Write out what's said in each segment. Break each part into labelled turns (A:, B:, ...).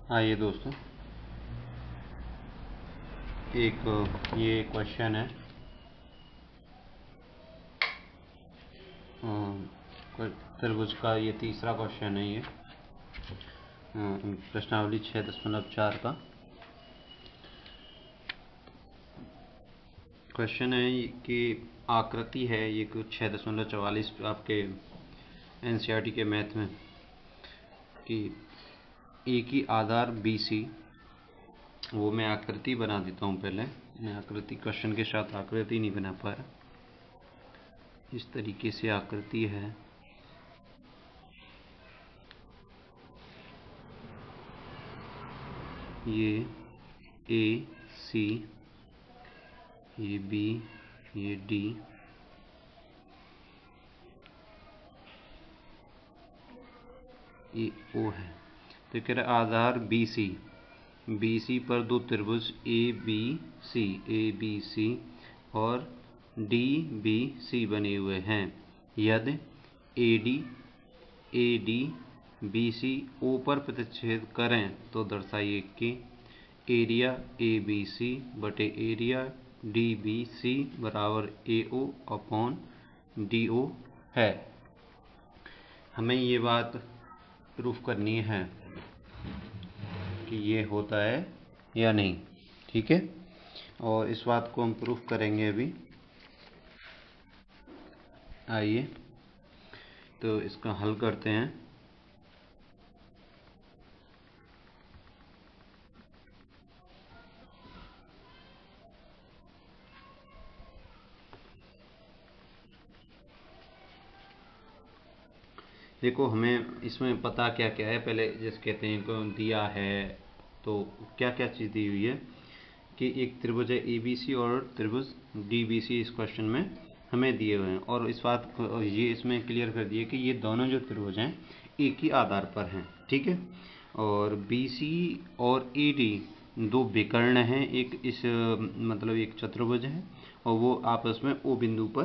A: आइए दोस्तों, ये क्वेश्चन है त्रिभुज का। ये तीसरा क्वेश्चन है। ये प्रश्नावली 6.4 का क्वेश्चन है कि आकृति है ये कुछ 6.44 आपके एनसीईआरटी के मैथ में कि ए की आधार बी सी, वो मैं आकृति बना देता हूँ। पहले मैं आकृति क्वेश्चन के साथ आकृति नहीं बना पाया। इस तरीके से आकृति है। ये ए सी, ये बी, ये डी, ये ओ है। तो कह रहा आधार बी सी पर दो त्रिभुज ए बी सी और डी बी सी बने हुए हैं। यदि ए डी बी सी ओ पर प्रतिच्छेद करें तो दर्शाइए कि एरिया ए बी सी बटे एरिया डी बी सी बराबर A O upon D O है। हमें ये बात प्रूफ करनी है कि ये होता है या नहीं, ठीक है। और इस बात को हम प्रूफ करेंगे अभी। आइए तो इसका हल करते हैं। देखो, हमें इसमें पता क्या क्या है। पहले जैसे कहते हैं को दिया है तो क्या क्या चीज़ दी हुई है कि एक त्रिभुज है ए बी सी और त्रिभुज डी बी सी इस क्वेश्चन में हमें दिए हुए हैं। और इस बात को ये इसमें क्लियर कर दिए कि ये दोनों जो त्रिभुज हैं एक ही आधार पर हैं, ठीक है। और बी सी और ए डी दो विकर्ण हैं। एक इस मतलब एक चतुर्भुज है और वो आपस में ओ बिंदु पर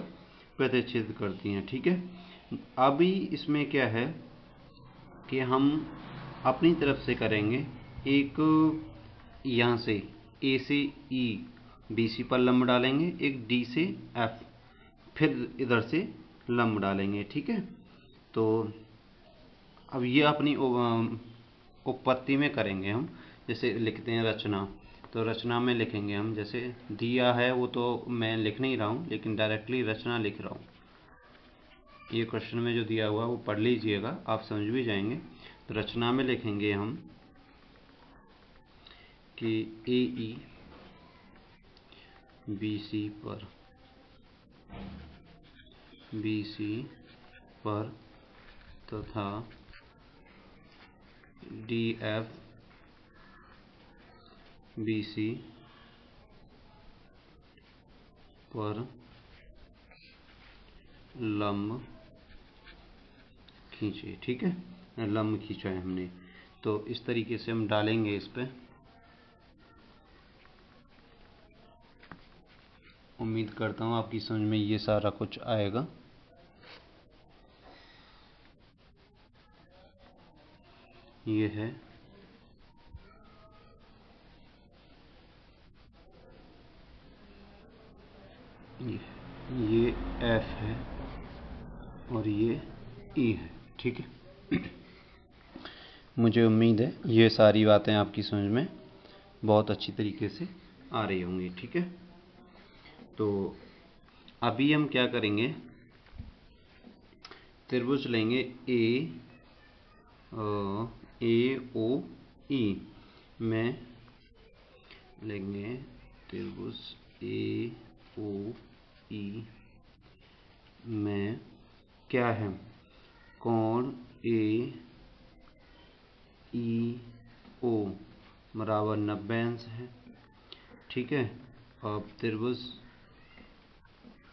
A: प्रतिच्छेद करती हैं, ठीक है। अभी इसमें क्या है कि हम अपनी तरफ से करेंगे। एक यहाँ से ए से ई बी सी पर लंब डालेंगे, एक डी से एफ, फिर इधर से लंब डालेंगे, ठीक है। तो अब ये अपनी उपपत्ति में करेंगे हम। जैसे लिखते हैं रचना, तो रचना में लिखेंगे हम। जैसे दिया है वो तो मैं लिख नहीं रहा हूँ, लेकिन डायरेक्टली रचना लिख रहा हूँ। ये क्वेश्चन में जो दिया हुआ वो पढ़ लीजिएगा, आप समझ भी जाएंगे। तो रचना में लिखेंगे हम कि ए ई बी सी पर तथा डी एफ बी सी पर लंब खींचे, ठीक है। लंब खींचा है हमने, तो इस तरीके से हम डालेंगे इस पे। उम्मीद करता हूँ आपकी समझ में ये सारा कुछ आएगा। ये है ये एफ है और ये ई है, ठीक है। मुझे उम्मीद है ये सारी बातें आपकी समझ में बहुत अच्छी तरीके से आ रही होंगी, ठीक है। तो अभी हम क्या करेंगे, त्रिभुज लेंगे ए ओ ई में लेंगे त्रिभुज ए ओ ई में क्या है, कोण ए ई ओ बराबर 90 अंश है, ठीक है। अब त्रिभुज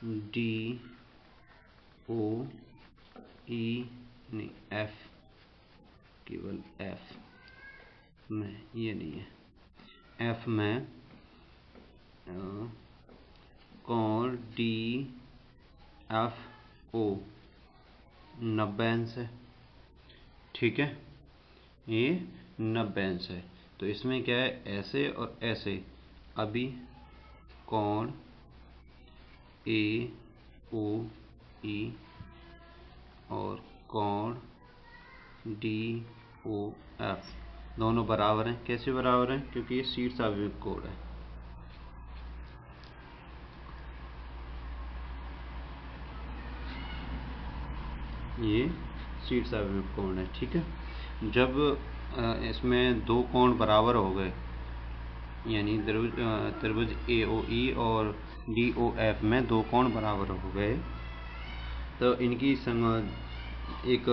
A: डी ओ ई नहीं, एफ, केवल एफ में, ये नहीं है, एफ में कोण डी एफ ओ 90 अंश है, ठीक है। ये 90 अंश है। तो इसमें क्या है, ऐसे और ऐसे। अभी कोण ए ओ ई और कोण डी ओ एफ दोनों बराबर हैं। कैसे बराबर हैं? क्योंकि ये शीर्ष अभिमुख कोण है। ये शीर्ष अभिमुख कोण है, ठीक है। जब इसमें दो कोण बराबर हो गए, यानी त्रिभुज ए ओ ई और डी ओ एफ में दो कोण बराबर हो गए, तो इनकी एक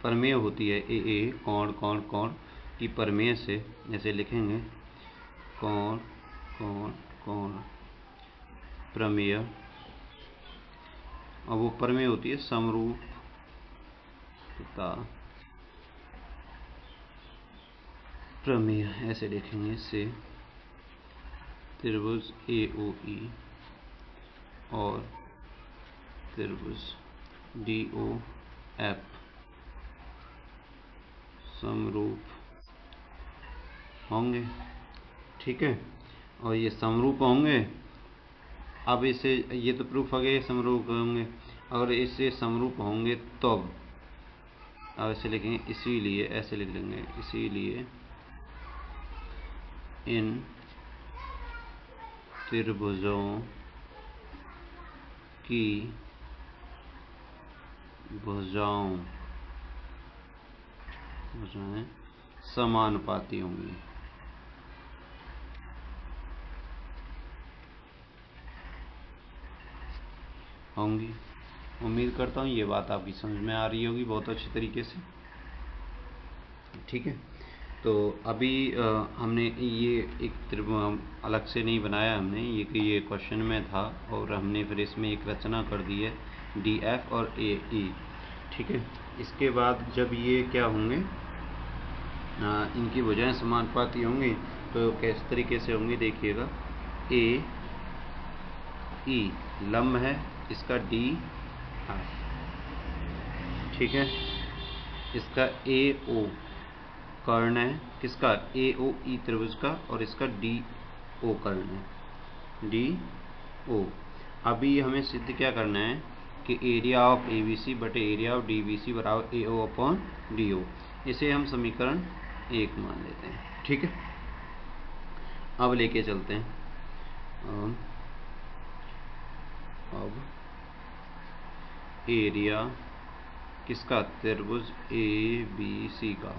A: प्रमेय होती है, ए कोण कोण कोण की प्रमेय से ऐसे लिखेंगे, कोण कोण कोण प्रमेय। और वो प्रमेय होती है समरूपता प्रमेय, ऐसे लिखेंगे से त्रिभुज ए ओ ई और त्रिभुज डी ओ एफ समरूप होंगे, ठीक है। और ये समरूप होंगे। अब इसे, ये तो प्रूफ हो गया ये समरूप होंगे। अगर इससे समरूप होंगे तो अब ऐसे लिखेंगे, इसीलिए ऐसे लिख लेंगे, इसीलिए इन त्रिभुजों की भुजाएं समानुपाती होंगी। उम्मीद करता हूँ ये बात आपकी समझ में आ रही होगी बहुत अच्छी तरीके से, ठीक है। तो अभी हमने ये एक अलग से नहीं बनाया हमने, ये क्वेश्चन में था और हमने फिर इसमें एक रचना कर दी है डी एफ और ए ई, ठीक है। इसके बाद जब ये क्या होंगे, इनकी भुजाएं समानुपाती होंगी, तो किस तरीके से होंगी देखिएगा। ए ई लंब है, इसका डी एफ, ठीक है। इसका ए ओ कर्ण है, किसका, ए ओ ई त्रिभुज का, और इसका डी ओ कर्ण है, डी ओ। अभी हमें सिद्ध क्या करना है कि area of A B C बटे area of D B C बराबर A O upon D O. इसे हम समीकरण 1 मान लेते हैं, ठीक है। अब लेके चलते हैं, अब एरिया किसका, त्रिभुज ए बी सी का।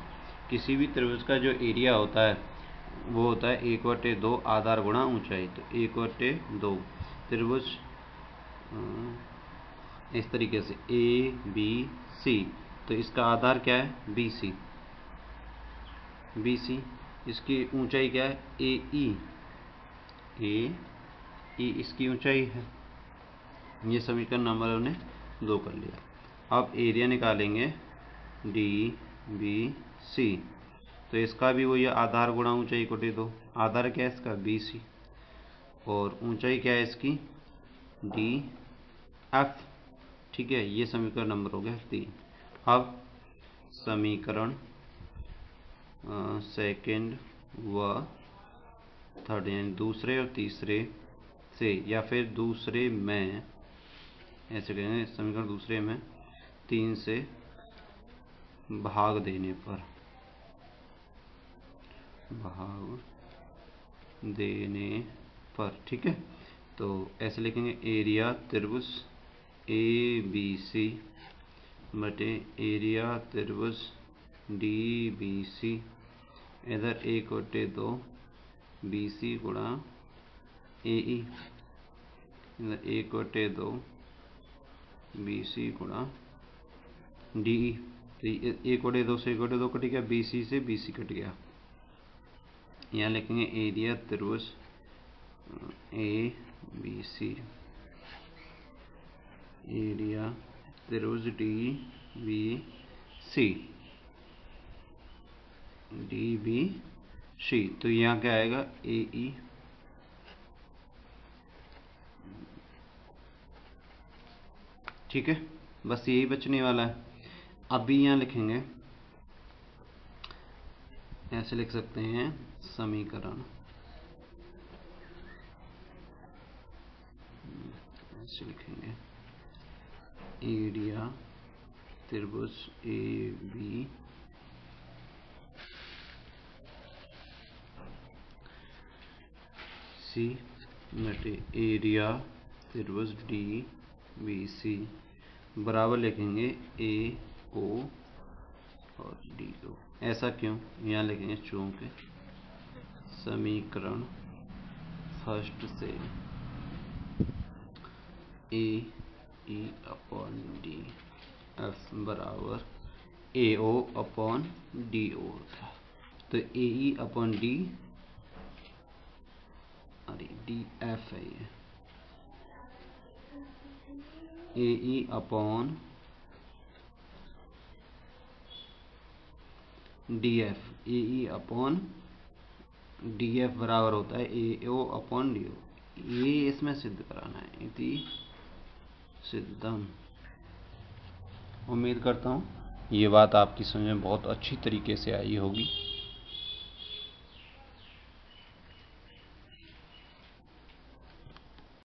A: किसी भी त्रिभुज का जो एरिया होता है वो होता है 1/2 आधार गुणा ऊंचाई। तो 1/2 त्रिभुज इस तरीके से ए बी सी, तो इसका आधार क्या है, बी सी, बी सी। इसकी ऊंचाई क्या है, ए ई, ए ई इसकी ऊंचाई है। ये समीकरण नंबर हमने 2 कर लिया। अब एरिया निकालेंगे डी बी सी, तो इसका भी वही आधार गुणा ऊंचाई को दे दो। आधार क्या है इसका, बी सी, और ऊंचाई क्या है इसकी, डी एफ, ठीक है। ये समीकरण नंबर हो गया 3। अब समीकरण सेकंड व थर्ड, यानी दूसरे और तीसरे से, या फिर दूसरे में, ऐसे कहेंगे, समीकरण दूसरे में 3 से भाग देने पर, ठीक है। तो ऐसे लिखेंगे, एरिया त्रिभुज ए बी सी बटे एरिया त्रिभुज डी बी सी, इधर 1/2 बी सी गुणा ए ई, इधर 1/2 बी सी गुणा डी ई। तो 1/2 से 1/2 कट गया, बी सी से बी सी कट गया। यहाँ लिखेंगे एरिया त्रिभुज ए बी सी, एरिया त्रिभुज D B C, D B C. तो यहाँ क्या आएगा, ए ई, ठीक है। बस यही बचने वाला है। अभी यहाँ लिखेंगे ऐसे लिख सकते हैं समीकरण, ऐसे लिखेंगे एरिया त्रिभुज ए बी सी बटे एरिया त्रिभुज डी बी सी बराबर लिखेंगे ए ओ और डी ओ। ऐसा क्यों? यहाँ लिखेंगे चूंकि समीकरण फर्स्ट से ए ई अपॉन डी एफ बराबर A O upon D O था। तो ए ई अपॉन डी, अरे डी एफ है ये, ए ई अपॉन डी एफ, ए ई अपॉन डी एफ बराबर होता है ए ओ अपॉन डी ओ। ये इसमें सिद्ध कराना है, इति सिद्धम। उम्मीद करता हूँ ये बात आपकी समझ में बहुत अच्छी तरीके से आई होगी।